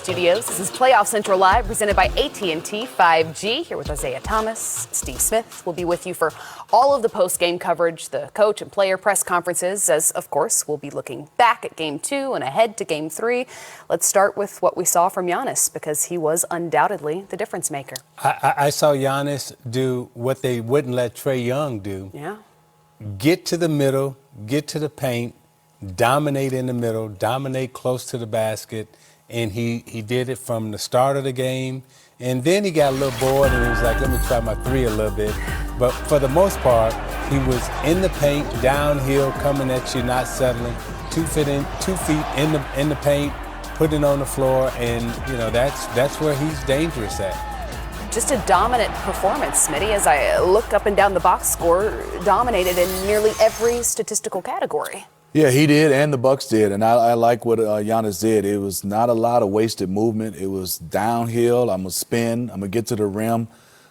studios. This is Playoff Central Live, presented by AT&T 5G. Here with Isaiah Thomas, Steve Smith will be with you for all of the post-game coverage, the coach and player press conferences, as, of course, we'll be looking back at Game 2 and ahead to Game 3. Let's start with what we saw from Giannis, because he was undoubtedly the difference maker. I saw Giannis do what they wouldn't let Trae Young do. Yeah. Get to the middle, get to the paint, dominate in the middle, dominate close to the basket, and he did it from the start of the game. And then he got a little bored and he was like, let me try my three a little bit. But for the most part, he was in the paint, downhill, coming at you, not settling, 2 feet in the paint, putting it on the floor, and that's where he's dangerous at. Just a dominant performance, Smitty, as I look up and down the box score, dominated in nearly every statistical category. Yeah, he did, and the Bucks did, and I like what Giannis did. It was not a lot of wasted movement. It was downhill. I'm going to spin. I'm going to get to the rim.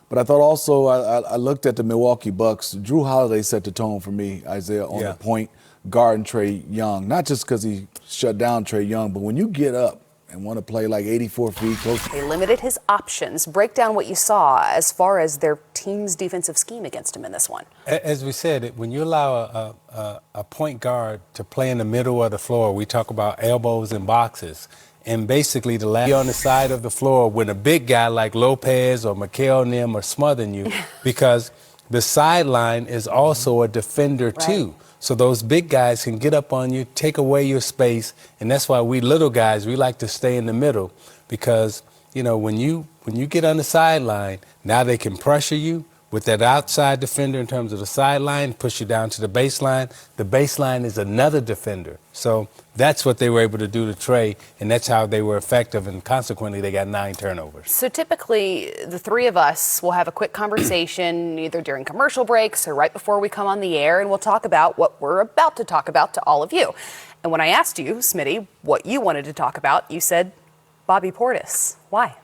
But I thought also, I looked at the Milwaukee Bucks. Drew Holiday set the tone for me, Isaiah, on the point, guarding Trae Young. Not just because he shut down Trae Young, but when you get up and want to play like 84 feet close. They limited his options. Break down what you saw as far as their team's defensive scheme against him in this one. As we said, when you allow a point guard to play in the middle of the floor, we talk about elbows and boxes. And basically the last on the side of the floor when a big guy like Lopez or Mikal and them are smothering you, because the sideline is also a defender too. So those big guys can get up on you, take away your space, and that's why we little guys, we like to stay in the middle, because, when you get on the sideline, now they can pressure you with that outside defender in terms of the sideline, push you down to the baseline. The baseline is another defender. So that's what they were able to do to Trae, and that's how they were effective, and consequently they got 9 turnovers. So typically the three of us will have a quick conversation either during commercial breaks or right before we come on the air, and we'll talk about what we're about to talk about to all of you. And when I asked you, Smitty, what you wanted to talk about, you said Bobby Portis. Why?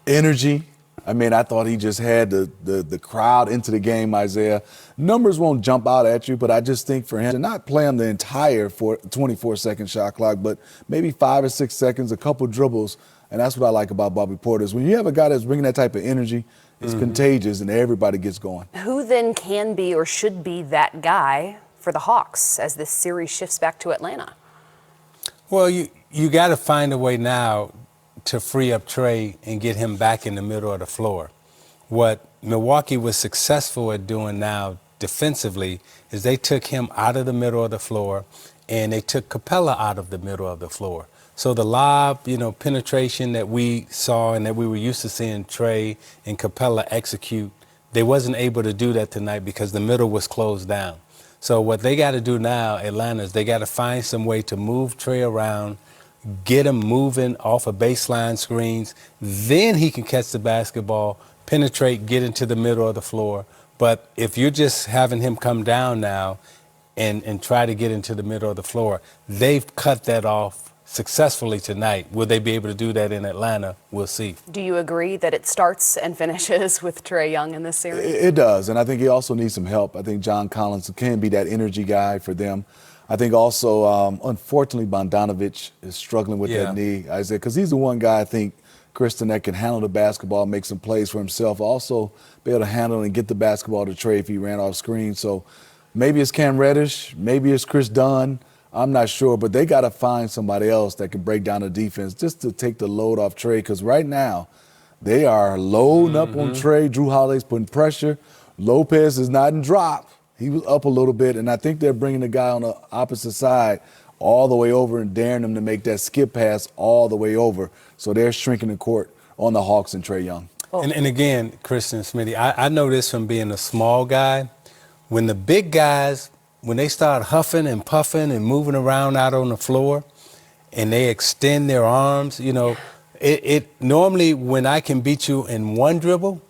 Energy. I mean, I thought he just had the crowd into the game, Isaiah. Numbers won't jump out at you, but I just think for him to not play on the entire 24-second shot clock, but maybe 5 or 6 seconds, a couple dribbles, and that's what I like about Bobby Portis. When you have a guy that's bringing that type of energy, it's contagious, and everybody gets going. Who then can be or should be that guy for the Hawks as this series shifts back to Atlanta? Well, you got to find a way now to free up Trae and get him back in the middle of the floor. What Milwaukee was successful at doing now defensively is they took him out of the middle of the floor and they took Capella out of the middle of the floor. So the lob, penetration that we saw and that we were used to seeing Trae and Capella execute, they wasn't able to do that tonight because the middle was closed down. So what they got to do now, Atlanta, is they got to find some way to move Trae around, get him moving off of baseline screens, then he can catch the basketball, penetrate, get into the middle of the floor. But if you're just having him come down now and try to get into the middle of the floor, they've cut that off successfully tonight. Will they be able to do that in Atlanta? We'll see. Do you agree that it starts and finishes with Trae Young in this series? It does, and I think he also needs some help. I think John Collins can be that energy guy for them. I think also, unfortunately, Bogdanović is struggling with that knee, Isaiah, because he's the one guy I think, Kristen, that can handle the basketball, make some plays for himself, also be able to handle and get the basketball to Trae if he ran off screen. So maybe it's Cam Reddish, maybe it's Chris Dunn. I'm not sure, but they got to find somebody else that can break down the defense just to take the load off Trae, because right now they are loading up on Trae. Drew Holiday's putting pressure. Lopez is not in drop. He was up a little bit, and I think they're bringing the guy on the opposite side all the way over and daring him to make that skip pass all the way over. So they're shrinking the court on the Hawks and Trae Young. And again, Christian Smitty, I know this from being a small guy. When the big guys, when they start huffing and puffing and moving around out on the floor and they extend their arms, it normally when I can beat you in one dribble,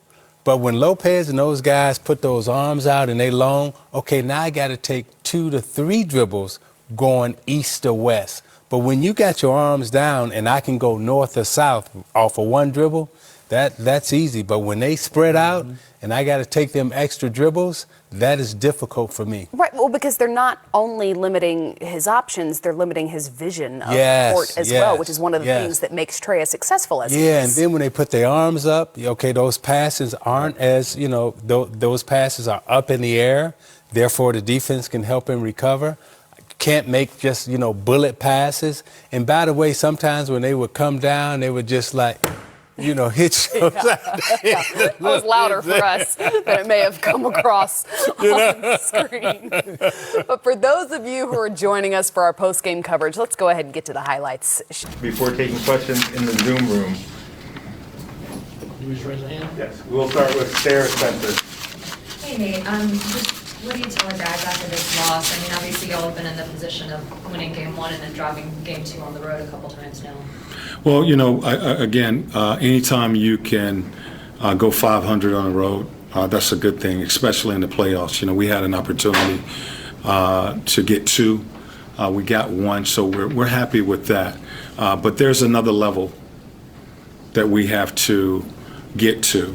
but when Lopez and those guys put those arms out and they long, okay, now I got to take 2 to 3 dribbles going east or west. But when you got your arms down and I can go north or south off of one dribble, That's easy. But when they spread out and I got to take them extra dribbles, that is difficult for me. Right. Well, because they're not only limiting his options, they're limiting his vision of the court as well, which is one of the things that makes Trey as successful as he is. Yeah, and then when they put their arms up, okay, those passes aren't as, those passes are up in the air. Therefore, the defense can help him recover. Can't make just, bullet passes. And by the way, sometimes when they would come down, they would just like, hit you. That was louder for us than it may have come across on the screen. But for those of you who are joining us for our post-game coverage, let's go ahead and get to the highlights. Before taking questions in the Zoom room. You just raise a hand? Yes, we'll start with Sarah Spencer. Hey Nate, just what do you tell the guys after this loss? I mean, obviously y'all have been in the position of winning game 1 and then dropping game 2 on the road a couple times now. Well, anytime you can go 500 on the road, that's a good thing, especially in the playoffs. We had an opportunity to get 2. We got 1, so we're happy with that. But there's another level that we have to get to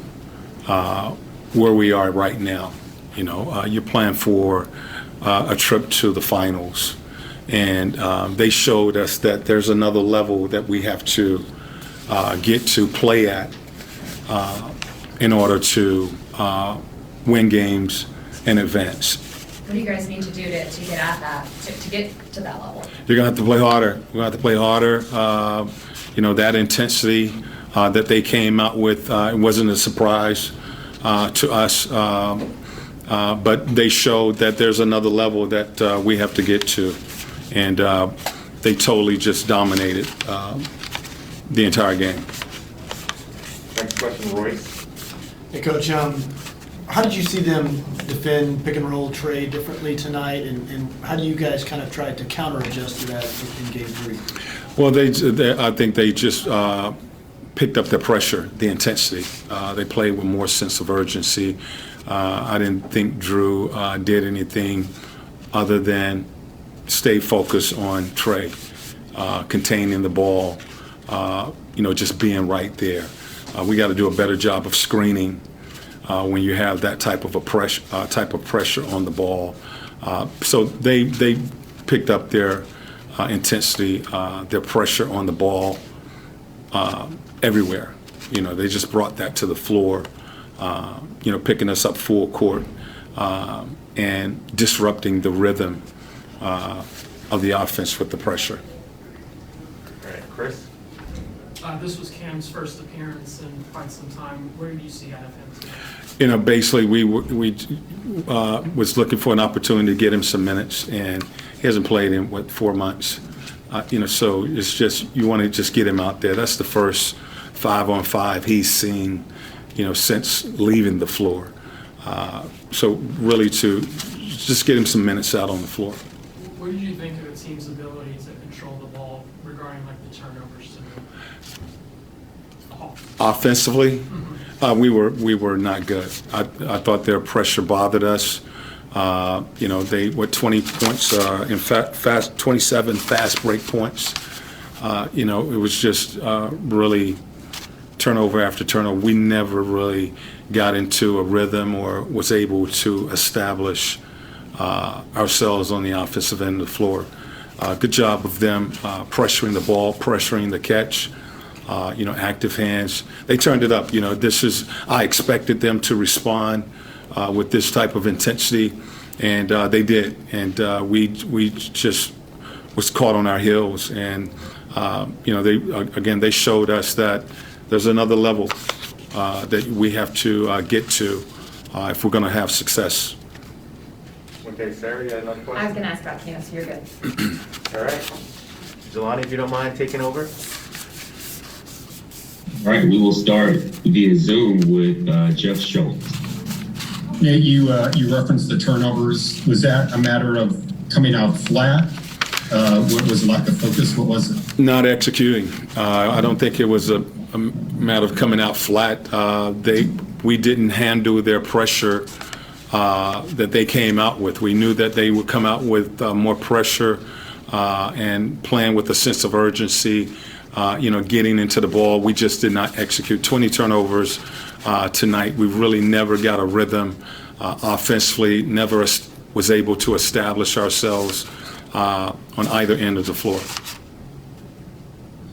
where we are right now. You're playing for a trip to the finals. And they showed us that there's another level that we have to get to play at in order to win games and advance. What do you guys need to do to get at that, to get to that level? You're going to have to play harder. We're going to have to play harder. That intensity that they came out with, it wasn't a surprise to us. But they showed that there's another level that we have to get to. And they totally just dominated the entire game. Next question, Royce. Hey, Coach, how did you see them defend pick and roll Trey differently tonight, and how do you guys kind of try to counter-adjust to that in game 3? Well, I think they just picked up the pressure, the intensity. They played with more sense of urgency. I didn't think Drew did anything other than stay focused on Trey, containing the ball, just being right there. We got to do a better job of screening when you have that type of pressure on the ball. So they picked up their intensity, their pressure on the ball everywhere. They just brought that to the floor. Picking us up full court and disrupting the rhythm of the offense with the pressure. All right, Chris. This was Cam's first appearance in quite some time. Where did you see out of him today? Basically we was looking for an opportunity to get him some minutes, and he hasn't played in 4 months. So it's just you want to just get him out there. That's the first 5-on-5 he's seen, since leaving the floor. So really to just get him some minutes out on the floor. What did you think of the team's ability to control the ball regarding the turnovers today? Offensively, we were not good. I thought their pressure bothered us. They 20 points in fast 27 fast break points. It was just really turnover after turnover. We never really got into a rhythm or was able to establish ourselves on the offensive end of the floor. Good job of them pressuring the ball, pressuring the catch, active hands. They turned it up. I expected them to respond with this type of intensity, and they did. And we just was caught on our heels. And, they showed us that there's another level that we have to get to if we're going to have success. Okay, Sarah, you had another question? I was going to ask about Cam, so you're good. All right. Jelani, if you don't mind taking over. All right, we will start via Zoom with Jeff Schultz. Yeah, you referenced the turnovers. Was that a matter of coming out flat? What was lack of focus? What was it? Not executing. I don't think it was a matter of coming out flat. We didn't handle their pressure that they came out with. We knew that they would come out with more pressure and playing with a sense of urgency. getting into the ball. We just did not execute. 20 turnovers tonight. We really never got a rhythm offensively, never was able to establish ourselves on either end of the floor.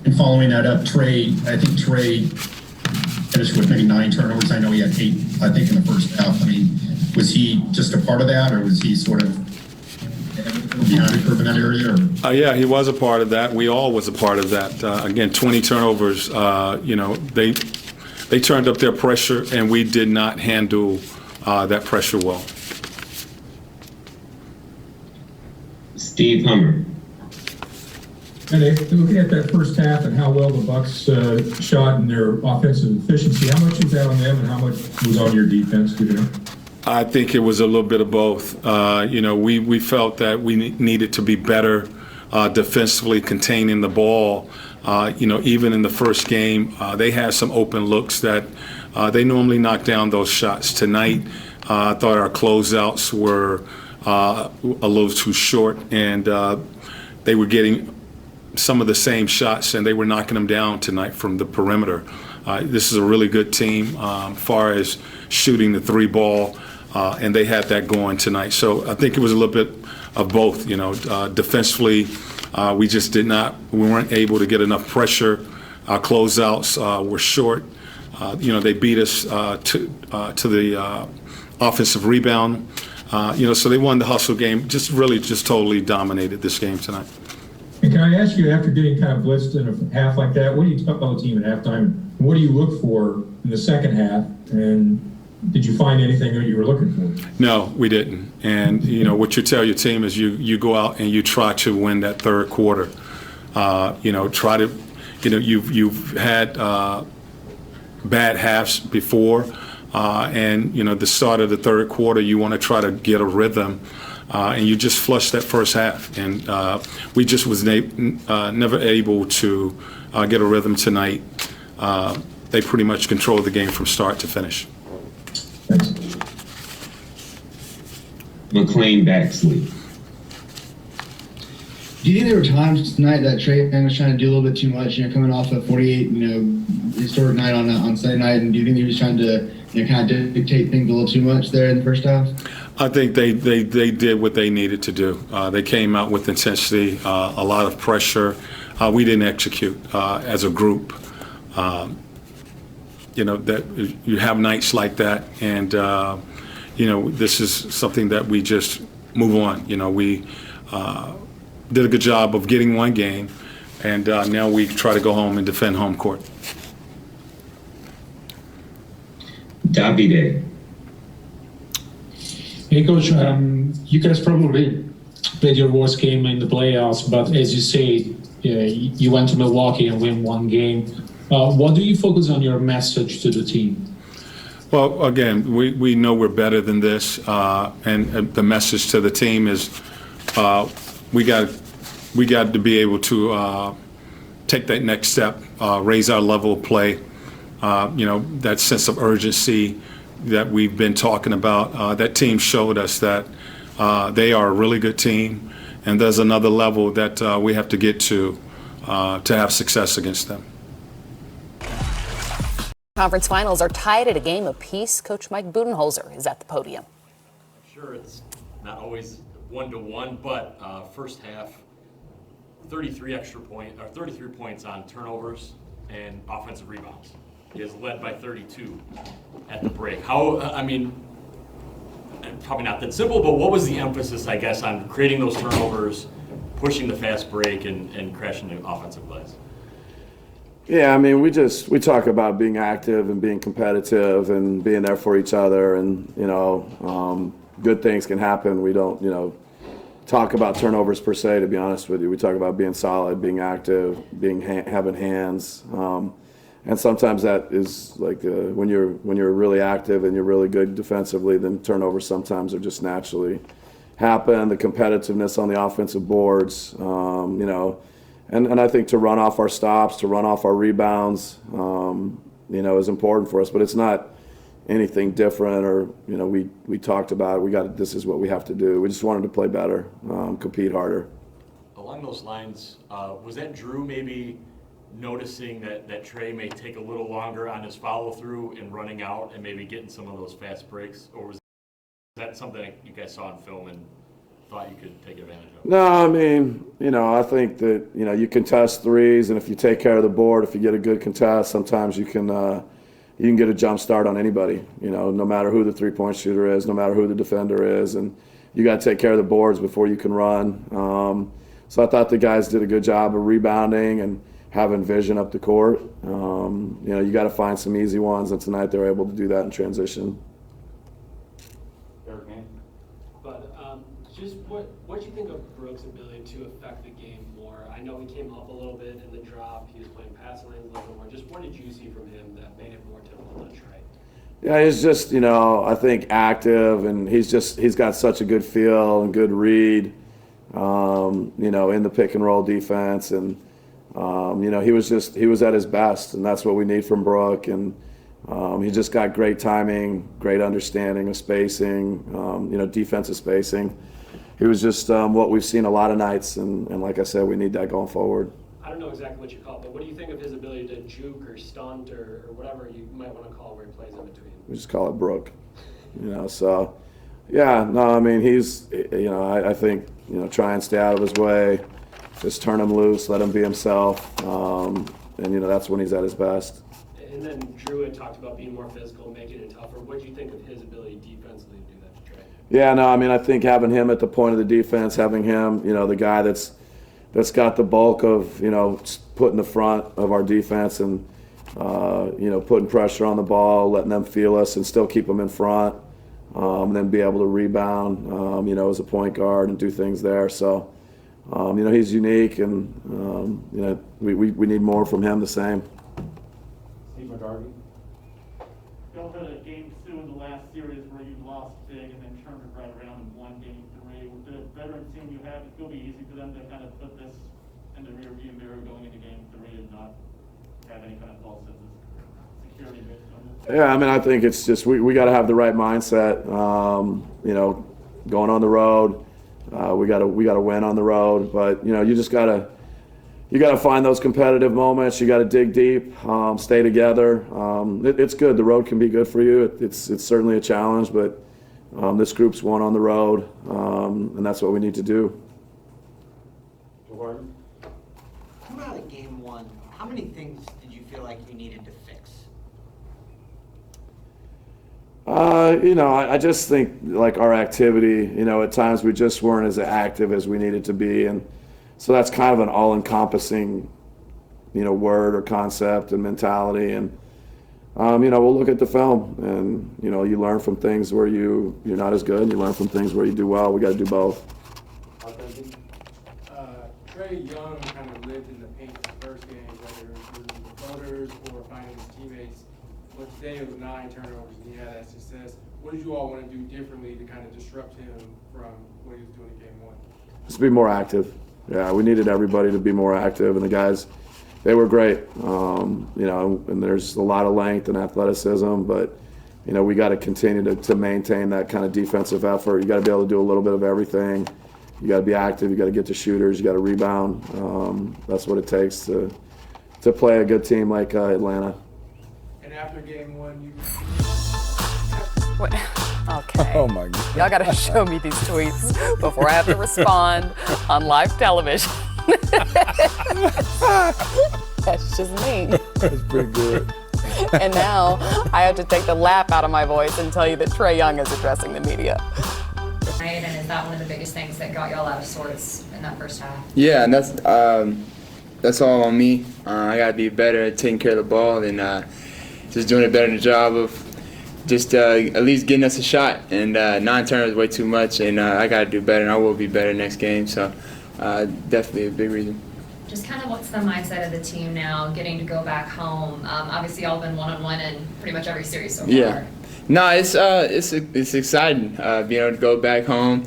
And following that up, I think Trey finished with maybe 9 turnovers. I know he had 8, I think, in the first half. I mean, was he just a part of that, or was he sort of behind the curve in that area? Or? Yeah, he was a part of that. We all was a part of that. Again, 20 turnovers. They turned up their pressure, and we did not handle that pressure well. Steve Hummer. And looking at that first half and how well the Bucks shot in their offensive efficiency, how much was that on them and how much was on your defense? Do you know? I think it was a little bit of both. We felt that we needed to be better defensively containing the ball. Even in the first game, they had some open looks that they normally knock down those shots. Tonight, I thought our closeouts were a little too short, and they were getting some of the same shots, and they were knocking them down tonight from the perimeter. This is a really good team as far as shooting the 3 ball, and they had that going tonight. So I think it was a little bit of both. Defensively, we weren't able to get enough pressure. Our closeouts were short. They beat us to the offensive rebound. So they won the hustle game. Just totally dominated this game tonight. And can I ask you, after getting kind of blitzed in a half like that, what do you talk about the team at halftime? What do you look for in the second half? And did you find anything that you were looking for? No, we didn't. And what you tell your team is you go out and you try to win that third quarter. You've had bad halves before, and the start of the third quarter you want to try to get a rhythm. And you just flushed that first half, and we just was never able to get a rhythm tonight. They pretty much controlled the game from start to finish. McLean Baxley. Do you think there were times tonight that Trey was trying to do a little bit too much, coming off a 48, historic night on Sunday night, and do you think he was trying to, kind of dictate things a little too much there in the first half? I think they did what they needed to do. They came out with intensity, a lot of pressure. We didn't execute as a group. That you have nights like that, and this is something that we just move on. We did a good job of getting one game, and now we try to go home and defend home court. Davide. Hey, Coach, you guys probably played your worst game in the playoffs, but as you say, you went to Milwaukee and win one game. What do you focus on your message to the team? Well, again, we know we're better than this, and the message to the team is we got to be able to take that next step, raise our level of play. That sense of urgency that we've been talking about. That team showed us that they are a really good team, and there's another level that we have to get to have success against them. Conference finals are tied at a game apiece. Coach Mike Budenholzer is at the podium. I'm sure it's not always 1-to-1, but first half, 33 points on turnovers and offensive rebounds. He is led by 32 at the break. Probably not that simple, but what was the emphasis, I guess, on creating those turnovers, pushing the fast break, and crashing the offensive plays? Yeah, we talk about being active and being competitive and being there for each other, and good things can happen. We don't talk about turnovers per se, to be honest with you. We talk about being solid, being active, having hands, and sometimes that is like when you're really active and you're really good defensively, then turnovers sometimes are just naturally happen. The competitiveness on the offensive boards, And I think to run off our stops, to run off our rebounds, is important for us. But it's not anything different, or we talked about this is what we have to do. We just wanted to play better, compete harder. Along those lines, was that Drew maybe noticing that Trey may take a little longer on his follow through and running out and maybe getting some of those fast breaks, or was that something that you guys saw in film and thought you could take advantage of? No, I mean, I think that, you contest threes, and if you take care of the board, if you get a good contest, sometimes you can get a jump start on anybody, no matter who the three-point shooter is, no matter who the defender is, and you got to take care of the boards before you can run. So I thought the guys did a good job of rebounding and having vision up the court. You got to find some easy ones, and tonight they were able to do that in transition. But just what do you think of Brooks' ability to affect the game more? I know he came up a little bit in the drop. He was playing passing lanes a little bit more. Just what did you see from him that made it more typical than Trey? Yeah, he's just, I think active, and he's got such a good feel and good read, in the pick and roll defense, and he was at his best, and that's what we need from Brooke, and he just got great timing, great understanding of spacing, defensive spacing. He was just what we've seen a lot of nights, and like I said, we need that going forward. I don't know exactly what you call it, but what do you think of his ability to juke or stunt or whatever you might want to call where he plays in between? We just call it Brooke, so, yeah, no, I mean, he's, I think, try and stay out of his way, just turn him loose, let him be himself, and, that's when he's at his best. And then Drew had talked about being more physical, making it tougher. What do you think of his ability defensively to do that to Trey? Yeah, no, I mean, I think having him at the point of the defense, having him, the guy that's got the bulk of, putting the front of our defense and, putting pressure on the ball, letting them feel us and still keep them in front, and then be able to rebound, as a point guard and do things there. So, he's unique, and, we need more from him the same. Y'all had a game 2 in the last series where you lost big and then turned it right around and won game 3. With the veteran team you have, it'll be easy for them to kind of put this in the rearview mirror going into game 3 and not have any kind of false sense of security based on it. Yeah, I mean, I think it's just we got to have the right mindset. Going on the road, we got to win on the road, but you just gotta. You got to find those competitive moments. You got to dig deep, stay together. It's good. The road can be good for you. It's certainly a challenge, but this group's won on the road, and that's what we need to do. Coming out of game 1, how many things did you feel like you needed to fix? I just think like our activity. At times we just weren't as active as we needed to be, and so that's kind of an all-encompassing, word or concept and mentality. And, we'll look at the film and, you learn from things where you're not as good, and you learn from things where you do well. We got to do both. Trey Young kind of lived in the paint the first game, whether it was the voters or finding his teammates. But today it was 9 turnovers and he had that success. What did you all want to do differently to kind of disrupt him from what he was doing in game 1? Just be more active. Yeah, we needed everybody to be more active, and the guys, they were great. And there's a lot of length and athleticism, but we got to continue to maintain that kind of defensive effort. You got to be able to do a little bit of everything. You got to be active. You got to get to shooters. You got to rebound. That's what it takes to play a good team like Atlanta. And after game 1, you. What? Okay. Oh my God. Y'all gotta show me these tweets before I have to respond on live television. That's just me. That's pretty good. And now I have to take the laugh out of my voice and tell you that Trey Young is addressing the media. Right, and is that one of the biggest things that got y'all out of sorts in that first half? Yeah, and that's all on me. I gotta be better at taking care of the ball and just doing a better job of just at least getting us a shot. And 9 turnovers is way too much, and I got to do better, and I will be better next game. So definitely a big reason. Just kind of what's the mindset of the team now, getting to go back home? Obviously, y'all have been one-on-one in pretty much every series so far. Yeah. No, it's exciting being able to go back home.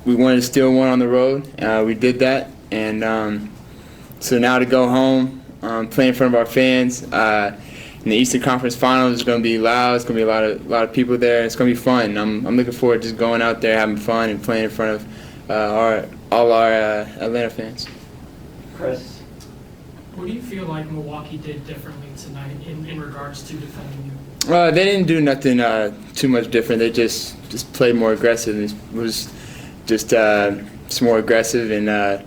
We wanted to steal one on the road. We did that, and so now to go home, play in front of our fans. In the Eastern Conference Finals, it's going to be loud. It's going to be a lot of people there. It's going to be fun. I'm looking forward to just going out there, having fun, and playing in front of all our Atlanta fans. Chris, What do you feel like Milwaukee did differently tonight in regards to defending you? They didn't do nothing too much different. They just played more aggressive. It was just more aggressive, and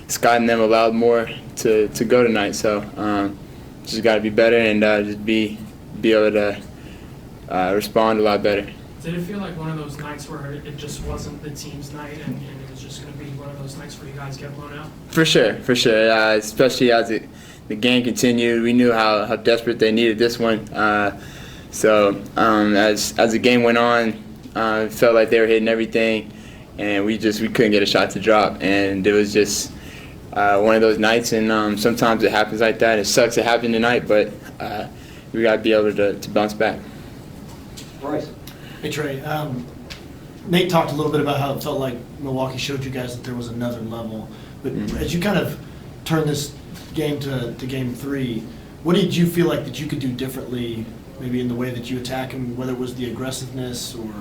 Scott and them allowed more to go tonight. So just got to be better and just be able to respond a lot better. Did it feel like one of those nights where it just wasn't the team's night and it was just going to be one of those nights where you guys get blown out? For sure. Especially as the game continued, we knew how desperate they needed this one. So as the game went on, it felt like they were hitting everything, and we couldn't get a shot to drop, and it was just one of those nights. And sometimes it happens like that. It sucks it happened tonight, but we got to be able to bounce back. Royce. Hey Trey, Nate talked a little bit about how it felt like Milwaukee showed you guys that there was another level. But as you kind of turn this game to game 3, what did you feel like that you could do differently, maybe in the way that you attack them, whether it was the aggressiveness or?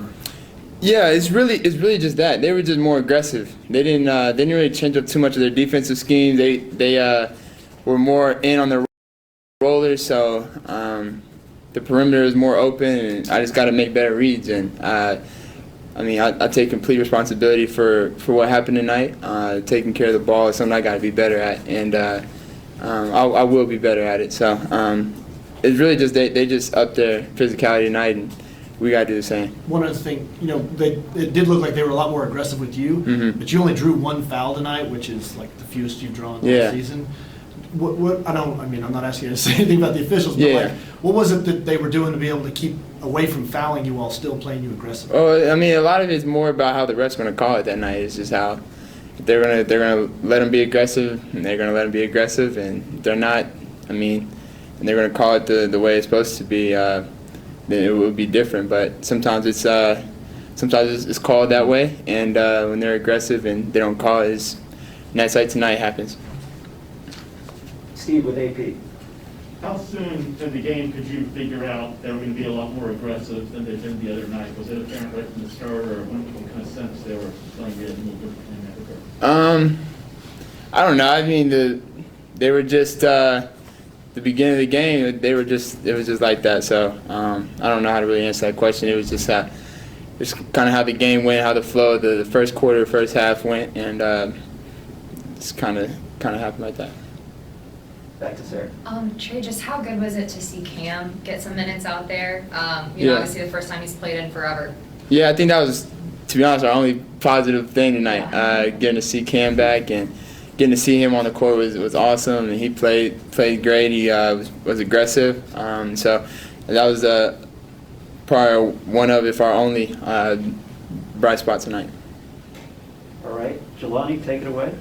Yeah, it's really just that they were just more aggressive. They didn't really change up too much of their defensive scheme. They were more in on their rollers, so the perimeter is more open, and I just got to make better reads. And I take complete responsibility for what happened tonight. Taking care of the ball is something I got to be better at, and I will be better at it. So it's really just they just upped their physicality tonight, and we got to do the same. One other thing, it did look like they were a lot more aggressive with you, but you only drew 1 foul tonight, which is like the fewest you've drawn all season. I'm not asking you to say anything about the officials, but what was it that they were doing to be able to keep away from fouling you while still playing you aggressively? Oh, a lot of it's more about how the refs are going to call it that night. It's just how they're gonna let them be aggressive, and they're gonna let them be aggressive, and they're not. And they're gonna call it the way it's supposed to be. Then it would be different, but sometimes it's called that way, and when they're aggressive and they don't call it, nights like tonight happens. Steve with AP. How soon in the game could you figure out they were going to be a lot more aggressive than they've been the other night? Was it apparent right from the start, or what kind of sense they were playing it a little differently in that regard? I don't know. They were just the beginning of the game. It was just like that. So I don't know how to really answer that question. It was just kind of how the game went, how the flow of the first quarter, first half went, and it's kind of happened like that. Back to Sarah. Trey, just how good was it to see Cam get some minutes out there? Obviously the first time he's played in forever. Yeah, I think that was, to be honest, our only positive thing tonight. Getting to see Cam back and getting to see him on the court was awesome, and he played great. He was aggressive. So that was probably one of, if our only, bright spot tonight. All right, Jelani, take it away.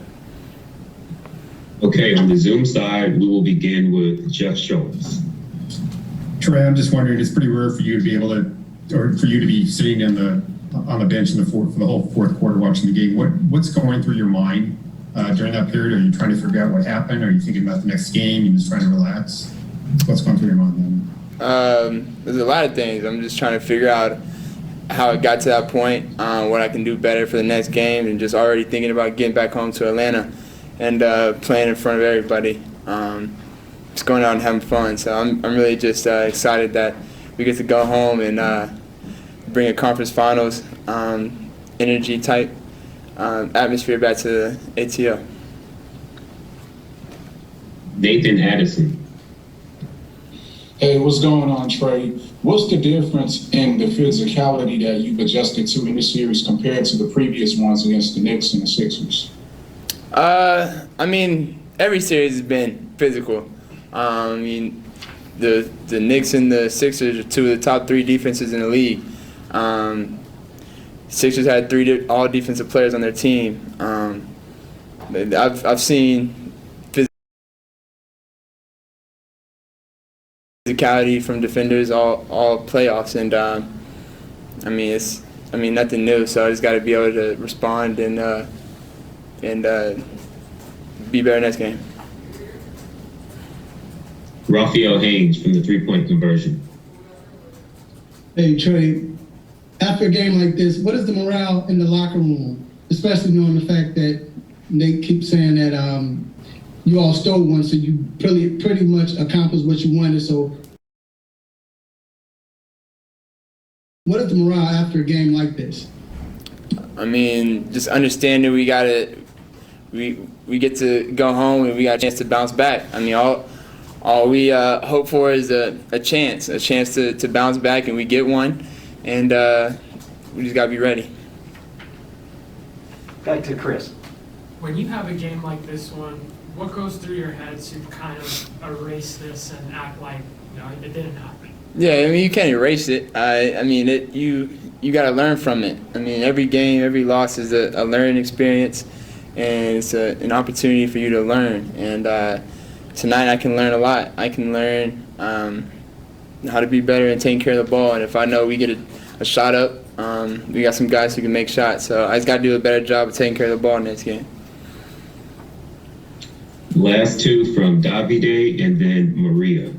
Okay, on the Zoom side, we will begin with Jeff Schultz. Trey, I'm just wondering, it's pretty rare for you to be able to, or for you to be sitting on the bench for the whole fourth quarter watching the game. What's going through your mind during that period? Are you trying to figure out what happened? Are you thinking about the next game? Are you just trying to relax? What's going through your mind then? There's a lot of things. I'm just trying to figure out how it got to that point, what I can do better for the next game, and just already thinking about getting back home to Atlanta and playing in front of everybody. Just going out and having fun. So I'm really just excited that we get to go home and bring a conference finals energy type atmosphere back to the ATL. Nathan Addison. Hey, what's going on, Trey? What's the difference in the physicality that you've adjusted to in this series compared to the previous ones against the Knicks and the Sixers? Every series has been physical. The Knicks and the Sixers are two of the top 3 defenses in the league. Sixers had 3 all defensive players on their team. I've seen physicality from defenders all playoffs, and it's nothing new. So I just got to be able to respond and be better next game. Raphael Haynes from the 3-point conversion. Hey, Trey, after a game like this, what is the morale in the locker room, especially knowing the fact that they keep saying that you all stole one, so you pretty much accomplished what you wanted. So what is the morale after a game like this? I mean, just understanding we get to go home and we got a chance to bounce back. I mean, all we hope for is a chance to bounce back, and we get one, and we just gotta be ready. Back to Chris. When you have a game like this one, what goes through your head to kind of erase this and act like it didn't happen? Yeah, I mean, you can't erase it. I mean, you got to learn from it. I mean, every game, every loss is a learning experience, and it's an opportunity for you to learn. And tonight I can learn a lot. I can learn how to be better and taking care of the ball. And if I know we get a shot up, we got some guys who can make shots. So I just got to do a better job of taking care of the ball in this game. Last two from Davide and then Maria.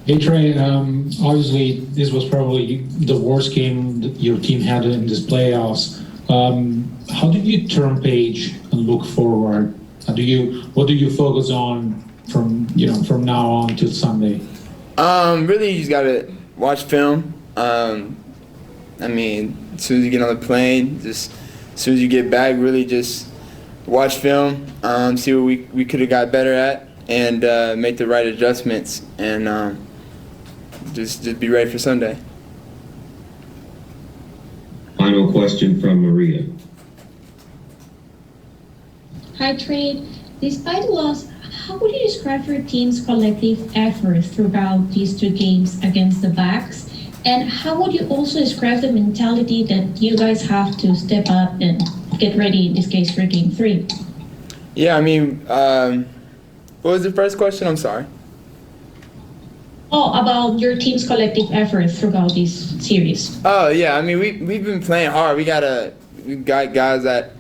Hey Trey, obviously this was probably the worst game that your team had in this playoffs. How did you turn page and look forward? What do you focus on from now on till Sunday? Really, you just gotta watch film. I mean, as soon as you get on the plane, just as soon as you get back, really just watch film, see what we could have got better at, and make the right adjustments, and just be ready for Sunday. Final question from Maria. Hi Trey, despite the loss, how would you describe your team's collective effort throughout these two games against the Bucks? And how would you also describe the mentality that you guys have to step up and get ready, in this case, for Game 3? Yeah, I mean, what was the first question? I'm sorry. Oh, about your team's collective effort throughout this series. Oh yeah, I mean we've been playing hard. We got guys that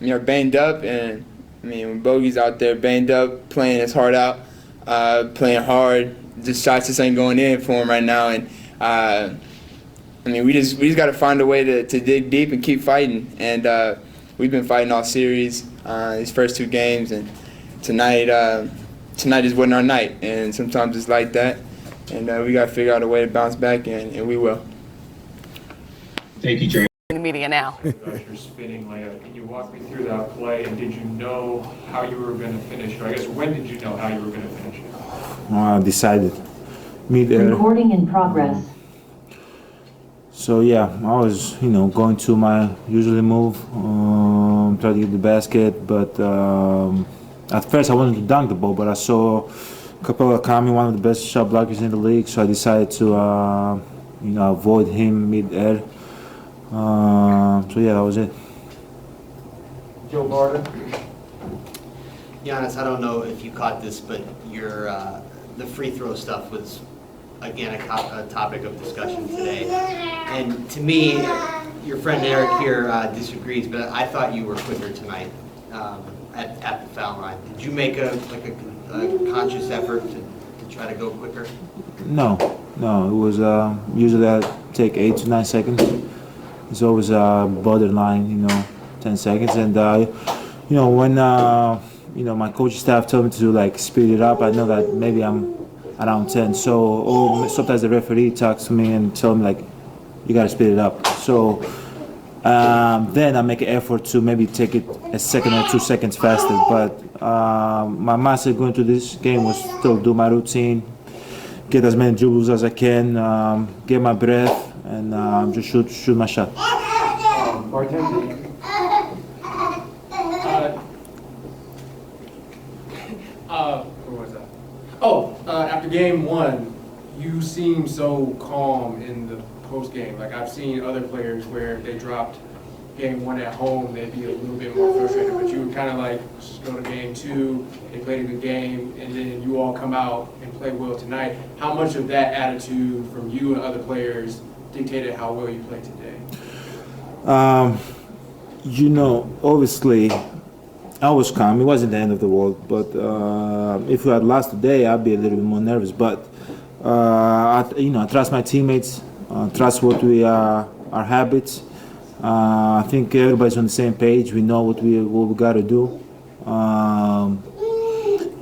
are banged up, and I mean when Bogey's out there banged up, playing his heart out, playing hard. Just shots just ain't going in for him right now, and I mean we just got to find a way to dig deep and keep fighting. And we've been fighting all series, these first two games, and tonight just wasn't our night. And sometimes it's like that. And we got to figure out a way to bounce back, and we will. Thank you, Trey. In the media now. You're spinning layup. Can you walk me through that play, and did you know how you were going to finish? Or I guess when did you know how you were going to finish it? I decided mid-air. Recording in progress. So yeah, I was going to my usually move, try to get the basket, but at first I wanted to dunk the ball, but I saw Capella Kami, one of the best shot blockers in the league, so I decided to avoid him mid-air. So yeah, that was it. Joe Barton. Giannis, I don't know if you caught this, but your the free throw stuff was again a topic of discussion today. And to me, your friend Eric here disagrees, but I thought you were quicker tonight at the foul line. Did you make a conscious effort to try to go quicker? No. It was usually I take 8 to 9 seconds. It's always borderline, 10 seconds. And when my coaching staff told me to speed it up, I know that maybe I'm around 10. So sometimes the referee talks to me and tell me you gotta speed it up. So then I make an effort to maybe take it a second or 2 seconds faster. But my mindset going to this game was still do my routine, get as many dribbles as I can, get my breath, and just shoot my shot. Bartender. Where was that? After game one, you seemed so calm in the post game. I've seen other players where they dropped game one at home, they'd be a little bit more frustrated, but you would kind of just go to game two, they played a good game, and then you all come out and play well tonight. How much of that attitude from you and other players dictated how well you played today? Obviously, I was calm. It wasn't the end of the world, but if we had lost today, I'd be a little bit more nervous. But I trust my teammates, trust what we are, our habits. I think everybody's on the same page. We know what we got to do.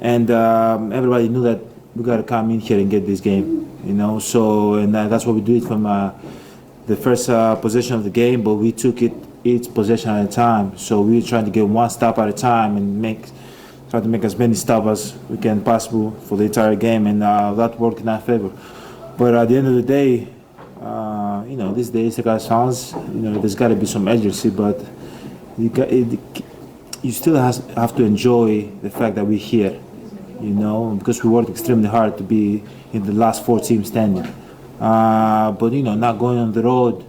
Everybody knew that we got to come in here and get this game, you know. So that's what we did from the first possession of the game, but we took it each possession at a time. So we were trying to get one stop at a time and try to make as many stops as we can possible for the entire game, and that worked in our favor. But at the end of the day, you know, these days against France, you know, there's got to be some urgency, but you still have to enjoy the fact that we're here, you know, because we worked extremely hard to be in the last 4 teams standing. But you know, not going on the road,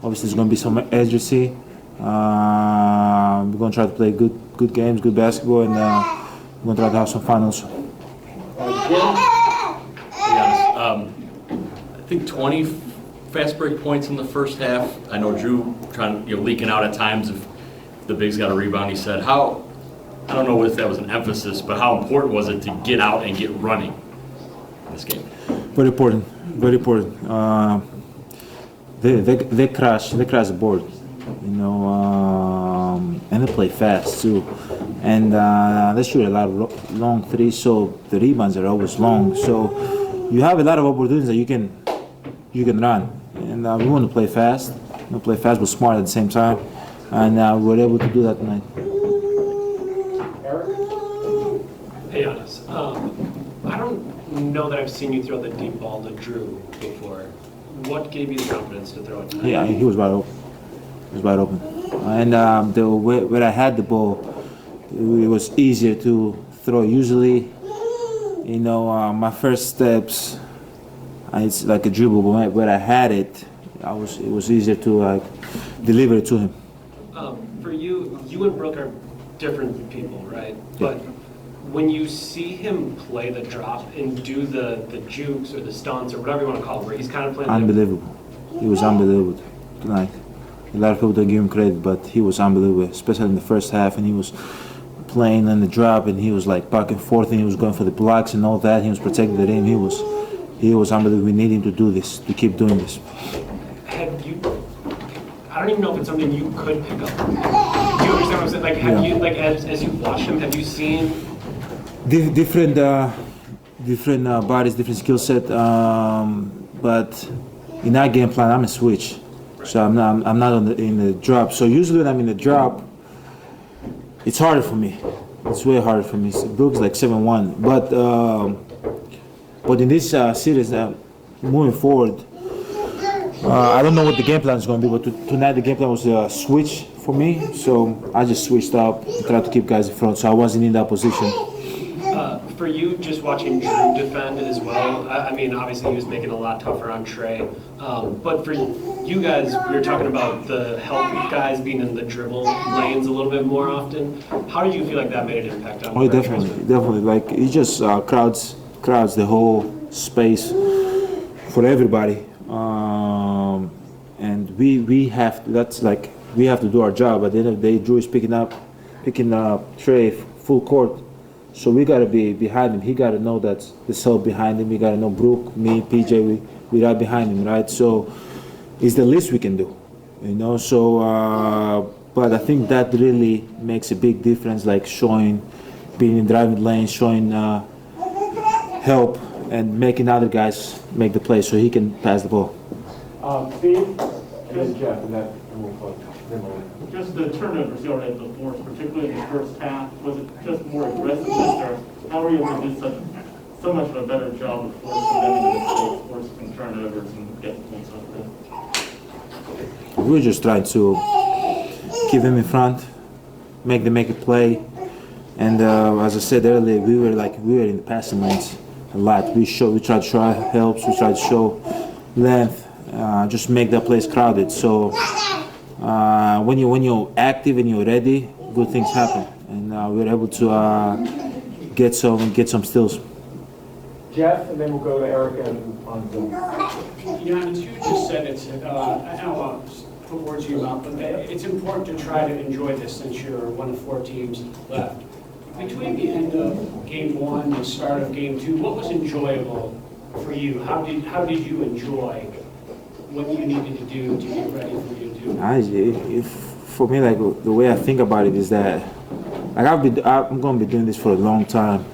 obviously there's going to be some urgency. We're going to try to play good games, good basketball, and we're going to try to have some fun also. I think 20 fast break points in the first half. I know Drew leaking out at times if the bigs got a rebound. He said, I don't know if that was an emphasis, but how important was it to get out and get running in this game? Very important, very important. They crash the board, you know, and they play fast too. And they shoot a lot of long threes, so the rebounds are always long. So you have a lot of opportunities that you can run. And we want to play fast. We want to play fast but smart at the same time. And we were able to do that tonight. Hey, Giannis. I don't know that I've seen you throw the deep ball to Drew before. What gave you the confidence to throw it tonight? Yeah, he was wide open. He was wide open. And where I had the ball, it was easier to throw. Usually, you know, my first steps, it's like a dribble, but where I had it, it was easier to deliver it to him. For you and Brooke are different people, right? But when you see him play the drop and do the jukes or the stunts or whatever you want to call it, where he's kind of playing... Unbelievable. He was unbelievable tonight. A lot of people don't give him credit, but he was unbelievable, especially in the first half, and he was playing on the drop, and he was like back and forth, and he was going for the blocks and all that. He was protecting the rim. He was unbelievable. We need him to do this, to keep doing this. I don't even know if it's something you could pick up. Do you understand what I'm saying? Like, have you, like, as you watch him, have you seen different bodies, different skill set? But in our game plan, I'm a switch, so I'm not in the drop. So usually when I'm in the drop, it's harder for me. It's way harder for me. Brooks like 7-1, but in this series, moving forward. I don't know what the game plan is going to be, but tonight the game plan was a switch for me, so I just switched up and tried to keep guys in front, so I wasn't in that position. For you, just watching Drew defend as well, I mean, obviously he was making it a lot tougher on Trey, but for you guys, we were talking about the help guys being in the dribble lanes a little bit more often. How did you feel like that made an impact on? Oh, definitely. Like it just crowds the whole space for everybody. And we have to, we have to do our job. At the end of the day, Drew is picking up Trey full court, so we got to be behind him. He got to know that there's help behind him. We got to know Brooke, me, PJ, we right behind him, right? So it's the least we can do, you know. So, but I think that really makes a big difference, like being in driving lanes, showing help, and making other guys make the play so he can pass the ball. Steve, and then Jeff, and we'll close. Just the turnovers you already had the force, particularly in the first half, was it just more aggressiveness, or how were you able to do so much of a better job of forcing them into mistakes, forcing turnovers, and getting points like that? We were just trying to keep them in front, make them make a play, and as I said earlier, we were in the passing lanes a lot. We tried to show helps, we tried to show length, just make that place crowded. So when you're active and you're ready, good things happen, and we were able to get some steals. Jeff, and then we'll go to Erica on Zoom. Giannis, you just said it's, I don't want to put words in your mouth, but it's important to try to enjoy this since you're one of 4 teams left. Between the end of game 1 and the start of game 2, what was enjoyable for you? How did you enjoy what you needed to do to get ready for game 2? For me, like the way I think about it is that like I'm gonna be doing this for a long time,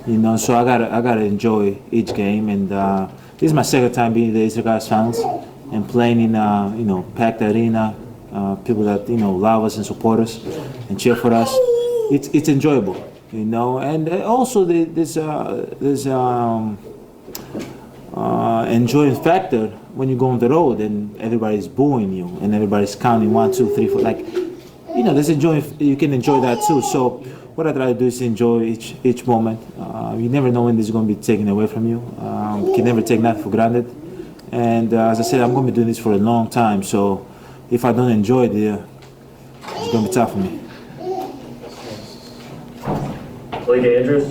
you know. So I gotta enjoy each game, and this is my second time being in the Eastern Conf Finals and playing in you know, packed arena, people that, you know, love us and support us and cheer for us. It's enjoyable, you know, and also there's enjoying factor when you go on the road and everybody's booing you and everybody's counting 1, 2, 3, 4. Like, you know, there's you can enjoy that too. So what I try to do is enjoy each moment. You never know when this is going to be taken away from you. You can never take that for granted. And as I said, I'm going to be doing this for a long time. So if I don't enjoy it, it's going to be tough for me. Andrews.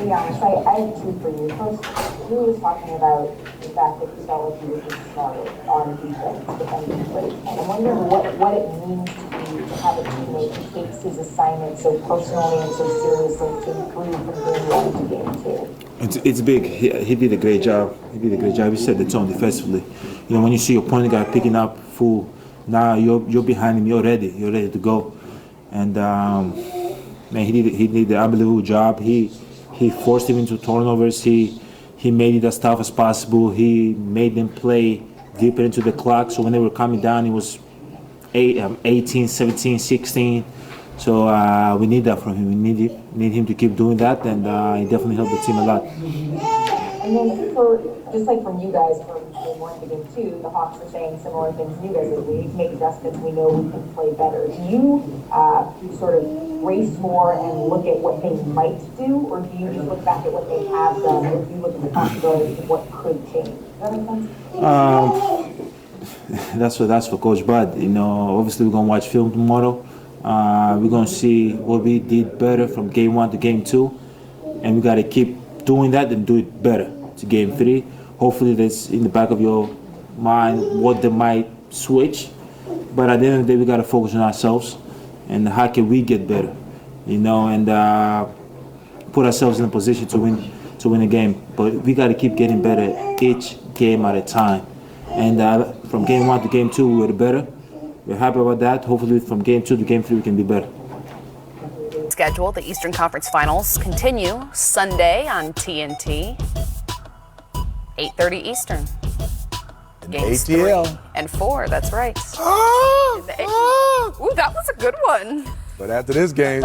Yeah, so I have two for you. First, you were talking about the fact that you felt like you were just smarter on defense, defending plays. And I'm wondering what it means to you to have a teammate who takes his assignment so personally and so seriously to improve from game 1 to game 2. It's big. He did a great job. He set the tone defensively. You know, when you see your point guard picking up full, now you're behind him. You're ready to go. And man, he did an unbelievable job. He forced him into turnovers. He made it as tough as possible. He made them play deeper into the clock. So when they were coming down, it was 18, 17, 16. So we need that from him. We need him to keep doing that, and he definitely helped the team a lot. And then just like from you guys, from game 1 to game 2, the Hawks are saying similar things to you guys. We need to make adjustments. We know we can play better. Do you sort of race more and look at what they might do, or do you just look back at what they have done, or do you look at the possibilities of what could change? Does that make sense? That's for Coach Bud. You know, obviously we're gonna watch film tomorrow. We're gonna see what we did better from game 1 to game 2, and we gotta keep doing that and do it better to game 3. Hopefully that's in the back of your mind what they might switch, but at the end of the day we gotta focus on ourselves and how can we get better, you know, and put ourselves in a position to win a game. But we gotta keep getting better each game at a time. And from game 1 to game 2 we were better. We're happy about that. Hopefully from game 2 to game 3 we can be better. Schedule, the Eastern Conference Finals continue Sunday on TNT, 8:30 Eastern. Games ATL. 3 and 4, that's right. Ooh, that was a good one. But after this game,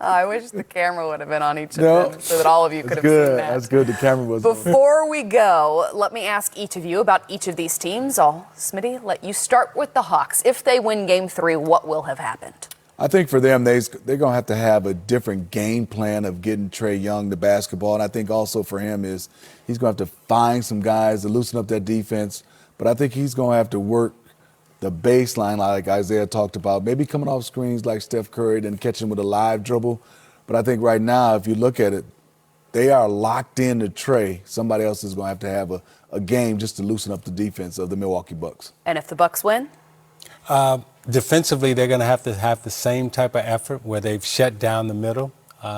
I wish the camera would have been on each of them so that all of you could have seen that. That's good. The camera was on. Before we go, let me ask each of you about each of these teams. Smitty, let you start with the Hawks. If they win Game 3, what will have happened? I think for them, they're going to have a different game plan of getting Trae Young the basketball. And I think also for him is he's going to have to find some guys to loosen up that defense. But I think he's going to have to work the baseline like Isaiah talked about, maybe coming off screens like Steph Curry and catching with a live dribble. But I think right now, if you look at it, they are locked in to Trae. Somebody else is going to have a game just to loosen up the defense of the Milwaukee Bucks. And if the Bucks win? Defensively, they're going to have the same type of effort where they've shut down the middle.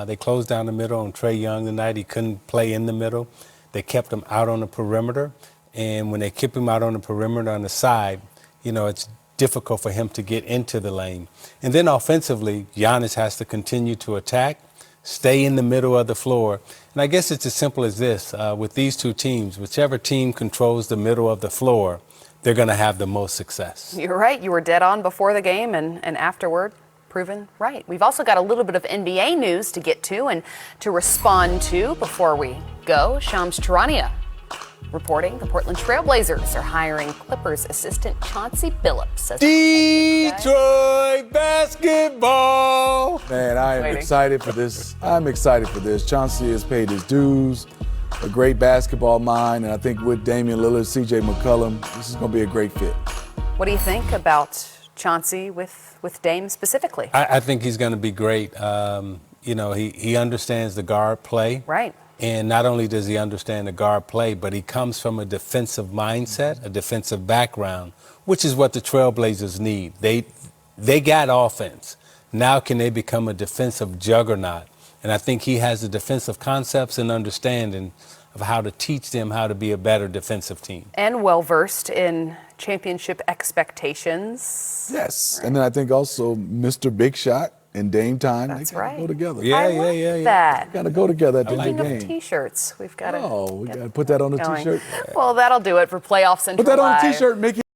They closed down the middle on Trae Young tonight. He couldn't play in the middle. They kept him out on the perimeter. And when they keep him out on the perimeter on the side, you know, it's difficult for him to get into the lane. And then offensively, Giannis has to continue to attack, stay in the middle of the floor. And I guess it's as simple as this. With these two teams, whichever team controls the middle of the floor, they're going to have the most success. You're right. You were dead on before the game and afterward. Proven right. We've also got a little bit of NBA news to get to and to respond to before we go. Shams Charania reporting the Portland Trailblazers are hiring Clippers assistant Chauncey Billups as Detroit basketball. Man, I am excited for this. Chauncey has paid his dues, a great basketball mind, and I think with Damian Lillard, C.J. McCollum, this is going to be a great fit. What do you think about Chauncey with Dame specifically? I think he's going to be great. You know, he understands the guard play. Right. And not only does he understand the guard play, but he comes from a defensive mindset, a defensive background, which is what the Trailblazers need. They got offense. Now can they become a defensive juggernaut? And I think he has the defensive concepts and understanding of how to teach them how to be a better defensive team. And well-versed in championship expectations. Yes, and then I think also Mr. Big Shot and Dame Time. That's they gotta right. go together. Yeah. That. Got to go together at the Speaking game. of T-shirts, we've got to. Oh, we got to put that on the going. T-shirt. Well, that'll do it for Playoff Central Put that on Live. the T-shirt, Mickey.